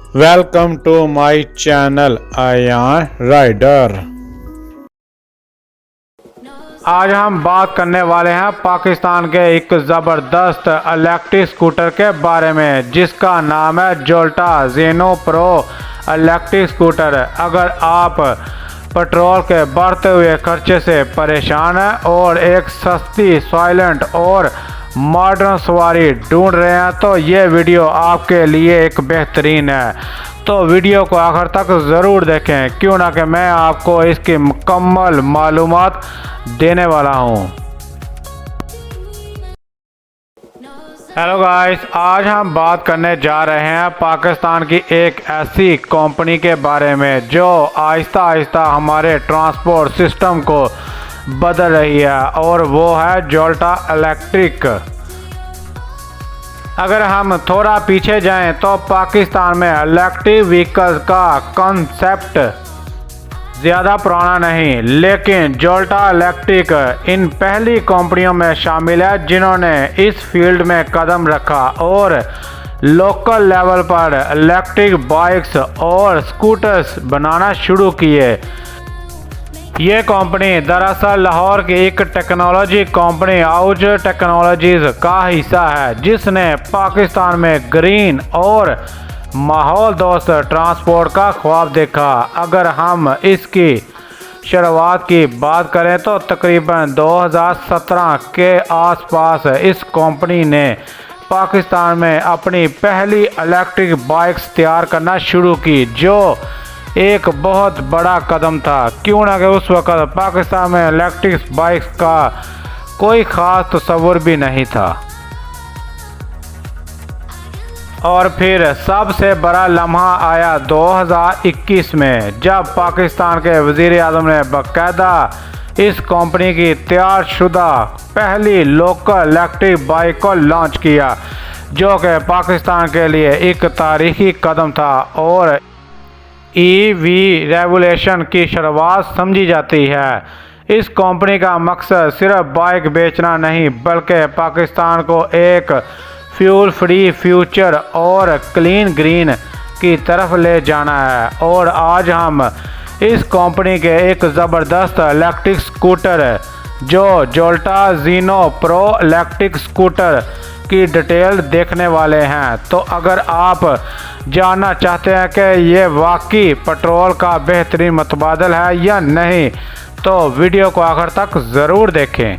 Welcome to my channel Ayaan Rider. आज हम बात करने वाले हैं पाकिस्तान के एक ज़बरदस्त इलेक्ट्रिक स्कूटर के बारे में जिसका नाम है Jolta Xeno Pro electric scooter. अगर आप पेट्रोल के बढ़ते हुए खर्चे से परेशान हैं और एक सस्ती, साइलेंट और मॉडर्न सवारी ढूंढ रहे हैं तो ये वीडियो आपके लिए एक बेहतरीन है। तो वीडियो को आखिर तक ज़रूर देखें, क्यों ना कि मैं आपको इसकी मुकम्मल मालूमात देने वाला हूँ। हेलो गाइस, आज हम बात करने जा रहे हैं पाकिस्तान की एक ऐसी कंपनी के बारे में जो आहिस्ता आहिस्ता हमारे ट्रांसपोर्ट सिस्टम को बदल रही है और वो है जोल्टा इलेक्ट्रिक। अगर हम थोड़ा पीछे जाएं तो पाकिस्तान में इलेक्ट्रिक व्हीकल्स का कॉन्सेप्ट ज़्यादा पुराना नहीं, लेकिन जोल्टा इलेक्ट्रिक इन पहली कंपनियों में शामिल है जिन्होंने इस फील्ड में कदम रखा और लोकल लेवल पर इलेक्ट्रिक बाइक्स और स्कूटर्स बनाना शुरू किए। ये कंपनी दरअसल लाहौर की एक टेक्नोलॉजी कंपनी आउज टेक्नोलॉजीज का हिस्सा है जिसने पाकिस्तान में ग्रीन और माहौल दोस्त ट्रांसपोर्ट का ख्वाब देखा। अगर हम इसकी शुरुआत की बात करें तो तकरीबन 2017 के आसपास इस कंपनी ने पाकिस्तान में अपनी पहली इलेक्ट्रिक बाइक्स तैयार करना शुरू की, जो एक बहुत बड़ा कदम था। क्यों ना कि उस वक़्त पाकिस्तान में इलेक्ट्रिक बाइक्स का कोई ख़ास तस्वुर भी नहीं था। और फिर सबसे बड़ा लम्हा आया 2021 में जब पाकिस्तान के वज़ीर आज़म ने बाकायदा इस कंपनी की तैयारशुदा पहली लोकल इलेक्ट्रिक बाइक को लॉन्च किया, जो कि पाकिस्तान के लिए एक तारीखी कदम था और ईवी रेवोल्यूशन की शुरुआत समझी जाती है। इस कंपनी का मकसद सिर्फ बाइक बेचना नहीं बल्कि पाकिस्तान को एक फ्यूल फ्री फ्यूचर और क्लीन ग्रीन की तरफ ले जाना है। और आज हम इस कंपनी के एक ज़बरदस्त इलेक्ट्रिक स्कूटर जो Jolta Xeno Pro electric scooter की डिटेल देखने वाले हैं। तो अगर आप जानना चाहते हैं कि ये वाकई पेट्रोल का बेहतरीन मुतबादल है या नहीं तो वीडियो को आखिर तक ज़रूर देखें।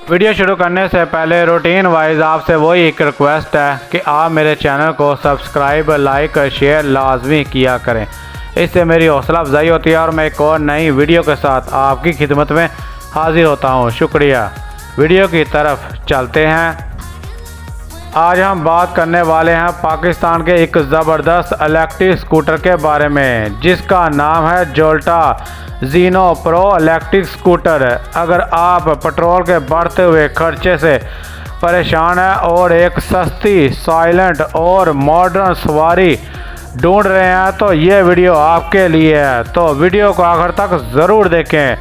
वीडियो शुरू करने से पहले रूटीन वाइज आपसे वही एक रिक्वेस्ट है कि आप मेरे चैनल को सब्सक्राइब, लाइक, शेयर लाजमी किया करें। इससे मेरी हौसला अफजाई होती है और मैं एक और नई वीडियो के साथ आपकी खिदमत में हाजिर होता हूँ। शुक्रिया। वीडियो की तरफ चलते हैं। आज हम बात करने वाले हैं पाकिस्तान के एक ज़बरदस्त इलेक्ट्रिक स्कूटर के बारे में जिसका नाम है Jolta Xeno Pro electric scooter. अगर आप पेट्रोल के बढ़ते हुए खर्चे से परेशान हैं और एक सस्ती, साइलेंट और मॉडर्न सवारी ढूंढ रहे हैं तो ये वीडियो आपके लिए है। तो वीडियो को आखिर तक ज़रूर देखें,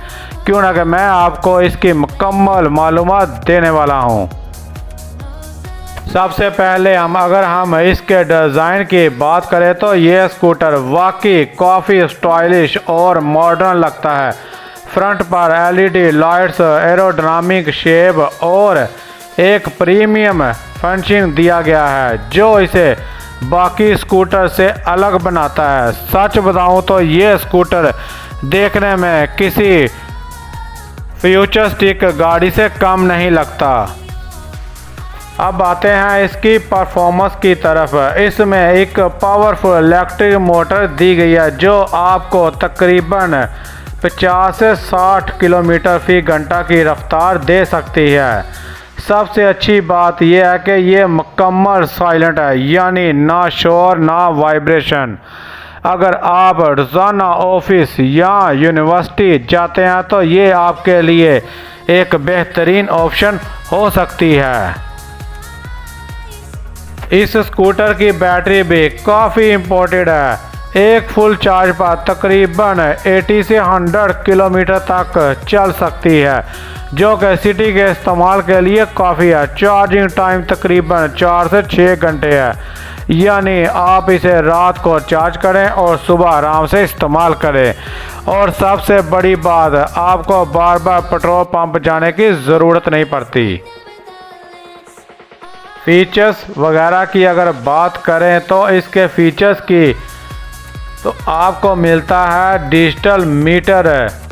क्यों ना कि मैं आपको इसकी मुकम्मल मालूमात देने वाला हूँ। सबसे पहले अगर हम इसके डिज़ाइन की बात करें तो ये स्कूटर वाकई काफ़ी स्टाइलिश और मॉडर्न लगता है। फ्रंट पर एलईडी लाइट्स, एरोडायनामिक शेप और एक प्रीमियम फिनिशिंग दिया गया है जो इसे बाकी स्कूटर से अलग बनाता है। सच बताऊं तो ये स्कूटर देखने में किसी फ्यूचरिस्टिक गाड़ी से कम नहीं लगता। अब आते हैं इसकी परफॉर्मेंस की तरफ। इसमें एक पावरफुल इलेक्ट्रिक मोटर दी गई है जो आपको तकरीबन 50 से 60 किलोमीटर फी घंटा की रफ्तार दे सकती है। सबसे अच्छी बात यह है कि ये मुकम्मल साइलेंट है, यानी ना शोर ना वाइब्रेशन। अगर आप रोज़ाना ऑफिस या यूनिवर्सिटी जाते हैं तो ये आपके लिए एक बेहतरीन ऑप्शन हो सकती है। इस स्कूटर की बैटरी भी काफ़ी इम्पोर्टेड है। एक फुल चार्ज पर तकरीबन 80 से 100 किलोमीटर तक चल सकती है, जो कि सिटी के इस्तेमाल के लिए काफ़ी है। चार्जिंग टाइम तकरीबन 4 से 6 घंटे है, यानी आप इसे रात को चार्ज करें और सुबह आराम से इस्तेमाल करें। और सबसे बड़ी बात, आपको बार बार पेट्रोल पंप जाने की ज़रूरत नहीं पड़ती। फीचर्स वगैरह की अगर बात करें तो इसके फीचर्स की तो आपको मिलता है digital meter,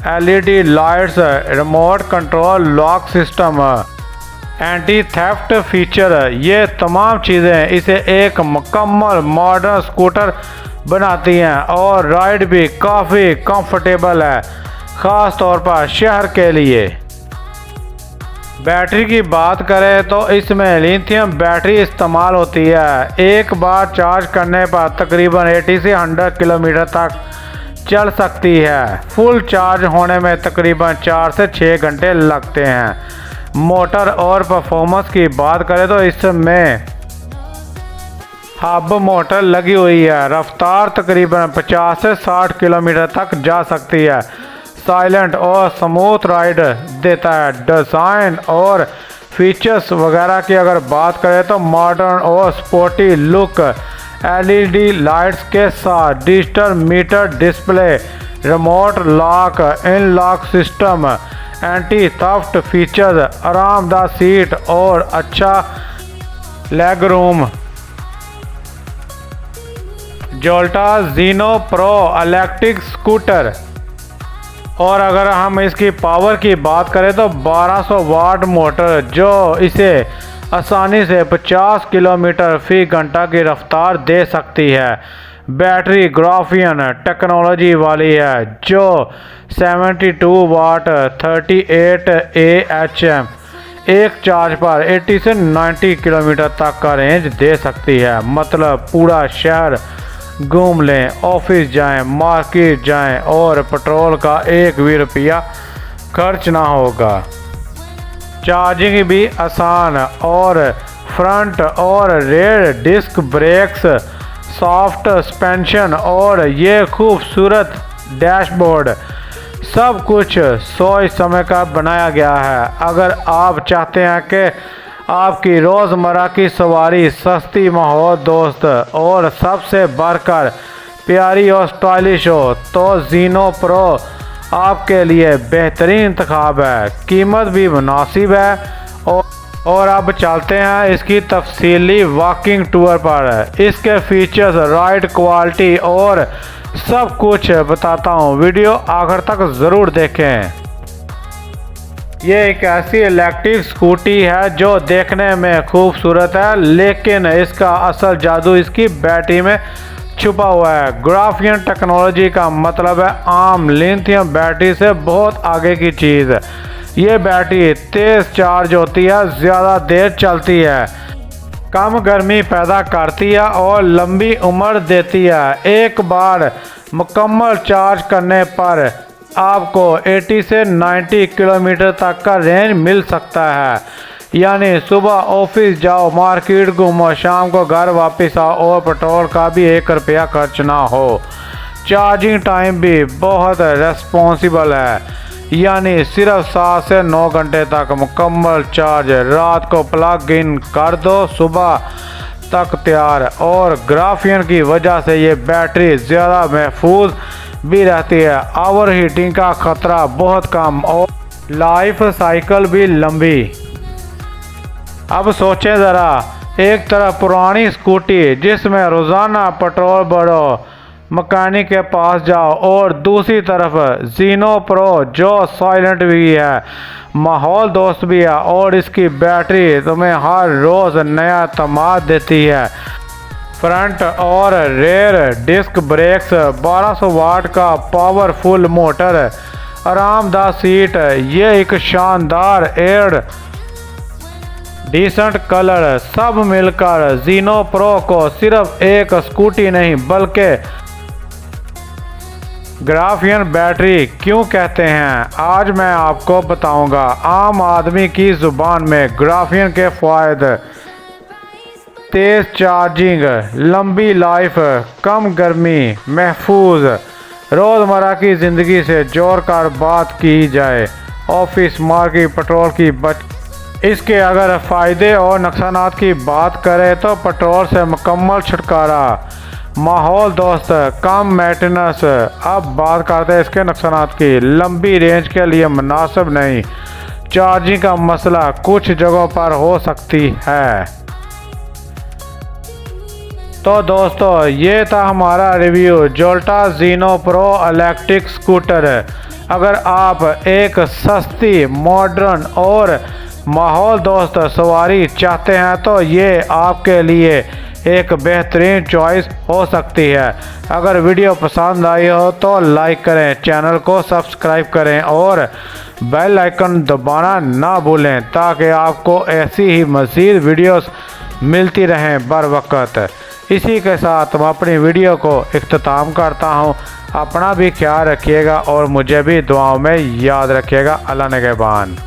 LED lights, remote control lock system, anti theft feature. ये तमाम चीज़ें इसे एक मुकम्मल मॉडर्न स्कूटर बनाती हैं और राइड भी काफ़ी कंफर्टेबल है, ख़ास तौर पर शहर के लिए। बैटरी की बात करें तो इसमें लिथियम बैटरी इस्तेमाल होती है। एक बार चार्ज करने पर तकरीबन 80 से 100 किलोमीटर तक चल सकती है। फुल चार्ज होने में तकरीबन 4 से 6 घंटे लगते हैं। मोटर और परफॉर्मेंस की बात करें तो इसमें हब मोटर लगी हुई है। रफ्तार तकरीबन 50 से 60 किलोमीटर तक जा सकती है। साइलेंट और स्मूथ राइड देता है। डिज़ाइन और फीचर्स वगैरह की अगर बात करें तो मॉडर्न और स्पोर्टी लुक, एलईडी लाइट्स के साथ digital meter display, remote lock in lock system, anti theft features, आरामदायक सीट और अच्छा leg room. Zolta Xeno Pro electric scooter. और अगर हम इसकी पावर की बात करें तो 1200 वाट मोटर, जो इसे आसानी से 50 किलोमीटर फी घंटा की रफ्तार दे सकती है। बैटरी ग्राफियन टेक्नोलॉजी वाली है, जो 72 वाट 38 AHM एक चार्ज पर 80 से 90 किलोमीटर तक का रेंज दे सकती है। मतलब पूरा शहर घूम लें, ऑफिस जाएं, मार्केट जाएं और पेट्रोल का एक भी रुपया खर्च ना होगा। चार्जिंग भी आसान और फ्रंट और rear disc brakes, soft suspension और ये खूबसूरत डैशबोर्ड, सब कुछ सोच समझ कर बनाया गया है। अगर आप चाहते हैं कि आपकी रोज़मर्रा की सवारी सस्ती, माहौल दोस्त और सबसे बढ़कर प्यारी और स्टाइलिश हो, तो ज़ीनो प्रो आपके लिए बेहतरीन इंतखाब है। कीमत भी मुनासिब है। और अब चलते हैं इसकी तफसीली वॉकिंग टूर पर। इसके फीचर्स, राइड क्वालिटी और सब कुछ बताता हूँ, वीडियो आखिर तक ज़रूर देखें। ये एक ऐसी इलेक्ट्रिक स्कूटी है जो देखने में खूबसूरत है, लेकिन इसका असल जादू इसकी बैटरी में छुपा हुआ है। ग्राफियन टेक्नोलॉजी का मतलब है आम लिथियम बैटरी से बहुत आगे की चीज़। ये बैटरी तेज़ चार्ज होती है, ज़्यादा देर चलती है, कम गर्मी पैदा करती है और लंबी उम्र देती है। एक बार मुकम्मल चार्ज करने पर आपको 80 से 90 किलोमीटर तक का रेंज मिल सकता है। यानी सुबह ऑफिस जाओ, मार्केट घूमो, शाम को घर वापस आओ और पेट्रोल का भी 1 रुपया खर्च ना हो। चार्जिंग टाइम भी बहुत रेस्पॉन्सिबल है, यानी सिर्फ 7 से 9 घंटे तक मुकम्मल चार्ज। रात को प्लग इन कर दो, सुबह तक तैयार। और ग्राफियन की वजह से ये बैटरी ज़्यादा महफूज भी रहती है। ओवर हीटिंग का खतरा बहुत कम और लाइफ साइकिल भी लंबी। अब सोचें ज़रा, एक तरफ पुरानी स्कूटी जिसमें रोज़ाना पेट्रोल भरो, मैकेनिक के पास जाओ, और दूसरी तरफ ज़ीनो प्रो जो साइलेंट भी है, माहौल दोस्त भी है और इसकी बैटरी तुम्हें हर रोज़ नया तमाद देती है। फ्रंट और रेयर डिस्क ब्रेक्स, 1200 वाट का पावरफुल मोटर, आरामदायक सीट, ये एक शानदार एयर डिसेंट कलर, सब मिलकर ज़ीनो प्रो को सिर्फ एक स्कूटी नहीं बल्कि ग्राफियन बैटरी क्यों कहते हैं, आज मैं आपको बताऊंगा। आम आदमी की ज़ुबान में ग्राफियन के फ़ायदे। तेज़ चार्जिंग, लंबी लाइफ, कम गर्मी, महफूज। रोज़मर्रा की ज़िंदगी से जोड़कर बात की जाए, ऑफिस, मार्केट, पेट्रोल की इसके अगर फ़ायदे और नुकसानात की बात करें तो पेट्रोल से मुकम्मल छुटकारा, माहौल दोस्त, कम मेंटेनेंस। अब बात करते हैं इसके नुकसानात की। लंबी रेंज के लिए मुनासिब नहीं, चार्जिंग का मसला कुछ जगहों पर हो सकती है। तो दोस्तों ये था हमारा review Zolta Xeno Pro electric scooter. अगर आप एक सस्ती, मॉडर्न और माहौल दोस्त सवारी चाहते हैं तो ये आपके लिए एक बेहतरीन चॉइस हो सकती है। अगर वीडियो पसंद आई हो तो लाइक करें, चैनल को सब्सक्राइब करें और बेल आइकन दबाना ना भूलें ताकि आपको ऐसी ही मज़ीद वीडियोस मिलती रहें बर वक्त। इसी के साथ मैं अपनी वीडियो को इख्तिताम करता हूँ। अपना भी ख्याल रखिएगा और मुझे भी दुआओं में याद रखिएगा। अल्लाह निगहबान।